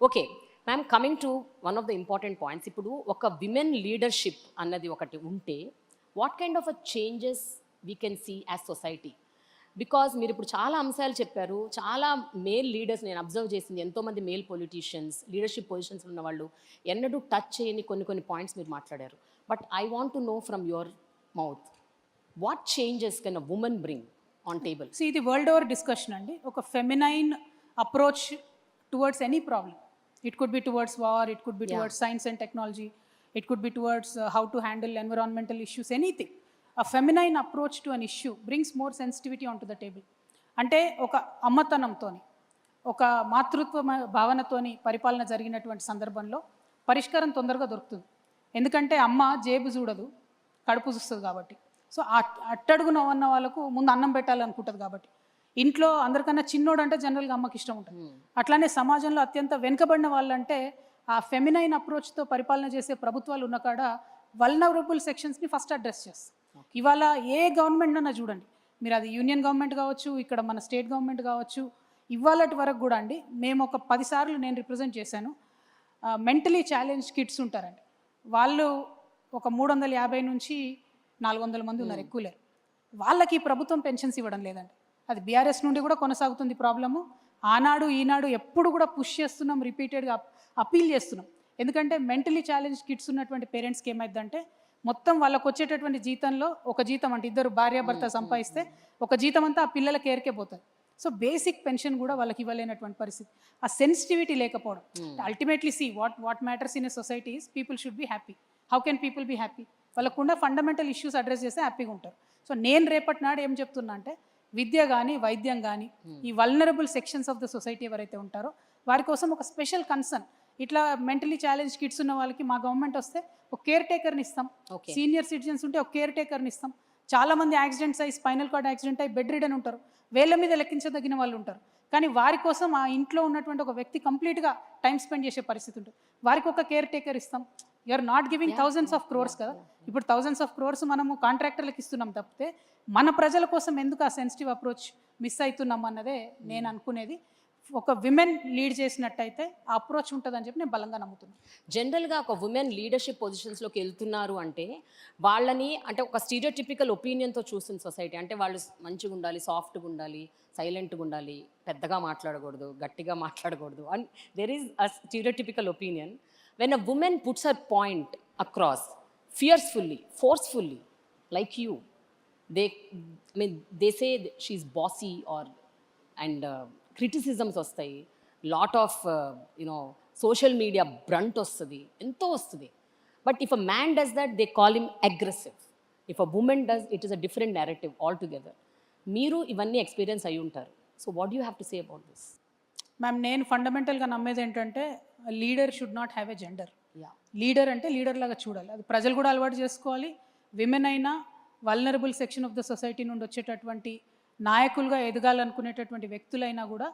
Okay ma'am, coming to one of the important points. ఇప్పుడు ఒక women leadership అన్నది ఒకటి ఉంటే what kind of a changes we can see as society? Because మీరు ఇప్పుడు చాలా అంశాలు చెప్పారు. చాలా మేల్ లీడర్స్ నేను అబ్జర్వ్ చేసింది, ఎంతోమంది మేల్ పొలిటీషియన్స్ లీడర్షిప్ పొజిషన్స్ ఉన్న వాళ్ళు ఎన్నడూ టచ్ చేయని కొన్ని పాయింట్స్ మీరు మాట్లాడారు. But I want to know from your mouth, what changes can a women bring on table? So ఇది వరల్డ్ ఓవర్ డిస్కషన్ అండి. ఒక feminine approach towards any problem. It could be towards war, it could be towards science and technology, it could be towards how to handle environmental issues, anything. A feminine approach to an issue brings more sensitivity on to the table. అంటే ఒక అమ్మతనంతో, ఒక మాతృత్వ భావనతోని పరిపాలన జరిగినటువంటి సందర్భంలో పరిష్కారం తొందరగా దొరుకుతుంది. ఎందుకంటే అమ్మ జేబు చూడదు, కడుపు చూస్తుంది కాబట్టి. సో అట్టడుగున ఉన్న వాళ్ళకు ముందు అన్నం పెట్టాలనుకుంటుంది కాబట్టి. ఇంట్లో అందరికన్నా చిన్నోడు అంటే జనరల్గా అమ్మకి ఇష్టం ఉంటుంది. అట్లానే సమాజంలో అత్యంత వెనుకబడిన వాళ్ళంటే ఆ ఫెమినైన్ అప్రోచ్తో పరిపాలన చేసే ప్రభుత్వాలు ఉన్న కాడ వల్నరబుల్ సెక్షన్స్ని ఫస్ట్ అడ్రస్ చేస్తారు. ఇవాళ ఏ గవర్నమెంట్ అన్నా చూడండి, మీరు అది యూనియన్ గవర్నమెంట్ కావచ్చు, ఇక్కడ మన స్టేట్ గవర్నమెంట్ కావచ్చు, ఇవాళటి వరకు కూడా అండి, మేము ఒక 10 సార్లు నేను రిప్రజెంట్ చేశాను. మెంటలీ ఛాలెంజ్ కిడ్స్ ఉంటారండి, వాళ్ళు ఒక 350 నుంచి 400 మంది ఉన్నారు, ఎక్కువ లేరు. వాళ్ళకి ప్రభుత్వం పెన్షన్స్ ఇవ్వడం లేదండి. అది బీఆర్ఎస్ నుండి కూడా కొనసాగుతుంది ప్రాబ్లము. ఆనాడు ఈనాడు ఎప్పుడు కూడా పుష్ చేస్తున్నాం, రిపీటెడ్గా అపీల్ చేస్తున్నాం. ఎందుకంటే మెంటలీ ఛాలెంజ్ కిడ్స్ ఉన్నటువంటి పేరెంట్స్కి ఏమైందంటే మొత్తం వాళ్ళకు వచ్చేటటువంటి జీతంలో ఒక జీతం అంటే ఇద్దరు భార్యాభర్త సంపాదిస్తే ఒక జీతం అంతా ఆ పిల్లల కేర్కే పోతుంది. సో బేసిక్ పెన్షన్ కూడా వాళ్ళకి ఇవ్వలేనటువంటి పరిస్థితి. ఆ సెన్సిటివిటీ లేకపోవడం. Ultimately see what matters in a society is people should be happy. How can people be happy? వాళ్ళకుండా ఫండమెంటల్ ఇష్యూస్ అడ్రస్ చేస్తే హ్యాపీగా ఉంటారు. సో నేను రేపటి నాడు ఏం చెప్తున్నా అంటే విద్య కానీ వైద్యం కానీ ఈ vulnerable sections of the society ఎవరైతే ఉంటారో వారి కోసం ఒక స్పెషల్ కన్సర్న్. ఇట్లా మెంటలీ ఛాలెంజ్ కిడ్స్ ఉన్న వాళ్ళకి మా గవర్నమెంట్ వస్తే ఒక కేర్ టేకర్ని ఇస్తాం. సీనియర్ సిటిజన్స్ ఉంటే ఒక కేర్ టేకర్ని ఇస్తాం. చాలామంది యాక్సిడెంట్స్ అయ్యి స్పైనల్ కార్డ్ యాక్సిడెంట్ అయ్యి బెడ్ రిడన్ ఉంటారు, వేళ్ళ మీద లెక్కించదగిన వాళ్ళు ఉంటారు. కానీ వారి కోసం ఆ ఇంట్లో ఉన్నటువంటి ఒక వ్యక్తి కంప్లీట్గా టైం స్పెండ్ చేసే పరిస్థితి ఉంటుంది. వారికి ఒక కేర్ టేకర్ ఇస్తాం. You're not giving thousands of crores కదా. ఇప్పుడు థౌజండ్స్ ఆఫ్ క్రోర్స్ మనము కాంట్రాక్టర్లకు ఇస్తున్నాం తప్పితే మన ప్రజల కోసం ఎందుకు ఆ సెన్సిటివ్ అప్రోచ్ మిస్ అవుతున్నాం అన్నదే నేను అనుకునేది. ఒక విమెన్ లీడ్ చేసినట్టయితే ఆ అప్రోచ్ ఉంటుందని చెప్పి నేను బలంగా నమ్ముతున్నాను. జనరల్గా ఒక ఉమెన్ లీడర్షిప్ పొజిషన్స్లోకి వెళ్తున్నారు అంటే వాళ్ళని అంటే ఒక స్టీరియోటిపికల్ ఒపీనియన్తో చూస్తుంది సొసైటీ. అంటే వాళ్ళు మంచిగా ఉండాలి, సాఫ్ట్గా ఉండాలి, సైలెంట్గా ఉండాలి, పెద్దగా మాట్లాడకూడదు, గట్టిగా మాట్లాడకూడదు. And there is a stereotypical opinion. When a woman puts her point across fiercely, forcefully, like you, they say she's bossy and criticisms vastayi, lot of social media brunt vastadi, ento vastadi. But if a man does that, they call him aggressive. If a woman does, it is a different narrative altogether. Meeru ivanni experience ayi untaru. So what do you have to say about this? Ma'am, నేను ఫండమెంటల్గా నమ్మేది ఏంటంటే leader should not have a gender. Leader అంటే leader లాగా చూడాలి. అది ప్రజలు కూడా అలవాటు చేసుకోవాలి. విమెన్ అయినా vulnerable section of the society నుండి వచ్చేటటువంటి నాయకులుగా ఎదగాలనుకునేటటువంటి వ్యక్తులైనా కూడా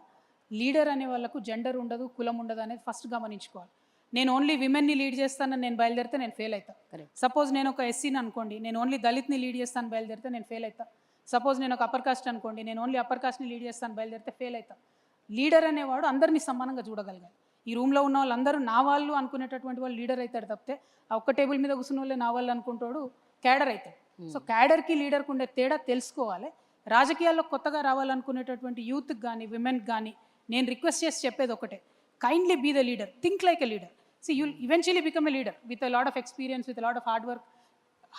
లీడర్ అనే వాళ్ళకు జెండర్ ఉండదు, కులం ఉండదు అనేది ఫస్ట్ గమనించుకోవాలి. నేను ఓన్లీ విమెన్ని లీడ్ చేస్తానని నేను బయలుదేరితే నేను ఫెయిల్ అవుతాను. సపోజ్ నేను ఒక ఎస్సీని అనుకోండి, నేను ఓన్లీ దళిత్ని లీడ్ చేస్తాను బయలుదేరితే నేను ఫెయిల్ అవుతాను. సపోజ్ నేను ఒక అప్పర్ కాస్ట్ అనుకోండి, నేను ఓన్లీ అప్పర్ కాస్ట్ని లీడ్ చేస్తాను బయలుదేరితే ఫెయిల్ అవుతాను. లీడర్ అనేవాడు అందరినీ సమానంగా చూడగలగాలి. ఈ రూమ్లో ఉన్న వాళ్ళందరూ నా వాళ్ళు అనుకునేటటువంటి వాళ్ళు లీడర్ అవుతాడు తప్పితే ఆ ఒక్క టేబుల్ మీద కూర్చున్న వాళ్ళే నా వాళ్ళు అనుకుంటాడు క్యాడర్ అవుతాడు. సో క్యాడర్కి లీడర్కి ఉండే తేడా తెలుసుకోవాలి. రాజకీయాల్లో కొత్తగా రావాలనుకునేటటువంటి యూత్కి కానీ విమెన్కి కానీ నేను రిక్వెస్ట్ చేసి చెప్పేది ఒకటే, kindly be the leader, think like a leader. See you'll eventually become a leader with a lot of experience, with a lot of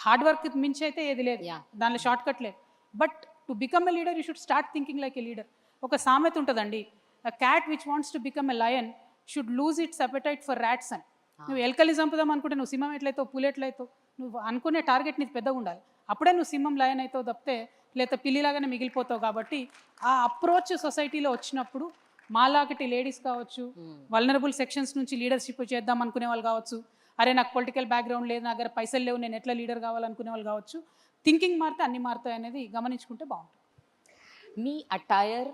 hard work మించి అయితే ఏది లేదు, దానిలో షార్ట్ కట్ లేదు. But to become a leader you should start thinking like a leader. ఒక సామెత ఉంటుందండి, a cat which wants to become a lion should lose its appetite for rats అని. నువ్వు ఎలకల్ని చంపుదాం అనుకుంటే నువ్వు సింహం ఎట్లయితావు, పులి ఎట్లయితావు, నువ్వు అనుకునే టార్గెట్ నీకు పెద్దగా ఉండాలి. అప్పుడే నువ్వు సింహం లయన్ అవుతావు తప్పితే లేదా పిల్లిలాగానే మిగిలిపోతావు. కాబట్టి ఆ అప్రోచ్ సొసైటీలో వచ్చినప్పుడు మాలాగటి లేడీస్ కావచ్చు, వల్నరబుల్ సెక్షన్స్ నుంచి లీడర్షిప్ చేద్దాం అనుకునే వాళ్ళు కావచ్చు, అరే నాకు పొలిటికల్ బ్యాక్గ్రౌండ్ లేదు, నా దగ్గర పైసలు లేవు, నేను ఎట్లా లీడర్ కావాలనుకునే వాళ్ళు కావచ్చు, థింకింగ్ మారితే అన్ని మారుతాయి అనేది గమనించుకుంటే బాగుంటుంది. మీ అటైర్,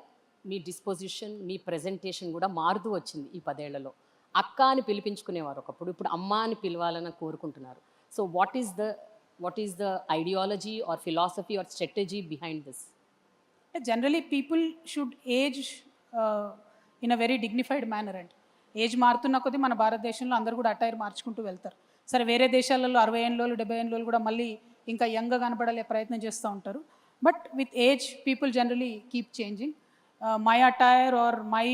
మీ డిస్పోజిషన్, మీ ప్రజెంటేషన్ కూడా మారుతూ వచ్చింది ఈ 10 ఏళ్లలో. అక్క అని పిలిపించుకునేవారు ఒకప్పుడు, ఇప్పుడు అమ్మ అని పిలవాలని కోరుకుంటున్నారు. So what is the ideology or philosophy or strategy behind this? Generally people should age in a very dignified manner and age మారుతున్న కొద్దీ మన భారతదేశంలో అందరూ కూడా అటైర్ మార్చుకుంటూ వెళ్తారు. సరే వేరే దేశాలలో 60 ఏళ్ళు 70 ఏళ్ళు కూడా మళ్ళీ ఇంకా యంగ్గా కనపడాలే ప్రయత్నం చేస్తూ ఉంటారు. But with age people generally keep changing. My attire or my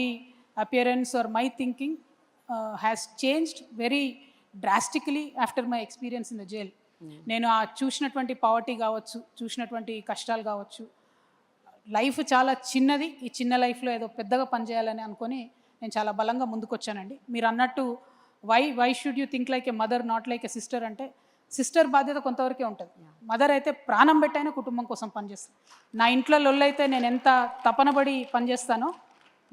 appearance or my thinking has changed very drastically after my experience in the jail. నేను ఆ చూసినటువంటి పావర్టీ కావచ్చు, చూసినటువంటి కష్టాలు కావచ్చు, లైఫ్ చాలా చిన్నది, ఈ చిన్న లైఫ్లో ఏదో పెద్దగా పనిచేయాలని అనుకొని నేను చాలా బలంగా ముందుకొచ్చానండి. మీరు అన్నట్టు why should you think like a mother not like a sister అంటే, సిస్టర్ బాధ్యత కొంతవరకే ఉంటుంది. మదర్ అయితే ప్రాణం పెట్టైనా కుటుంబం కోసం పనిచేస్తాను. నా ఇంట్లో లొల్లైతే నేను ఎంత తపనబడి పనిచేస్తానో,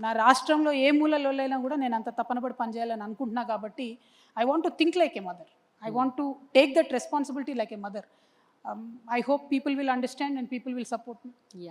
నా రాష్ట్రంలో ఏ మూల లొల్లైనా కూడా నేను అంత తపనబడి పనిచేయాలని అనుకుంటున్నా. కాబట్టి I want to think like a mother. I want to take that responsibility like a mother. I hope people will understand and people will support me. Yeah.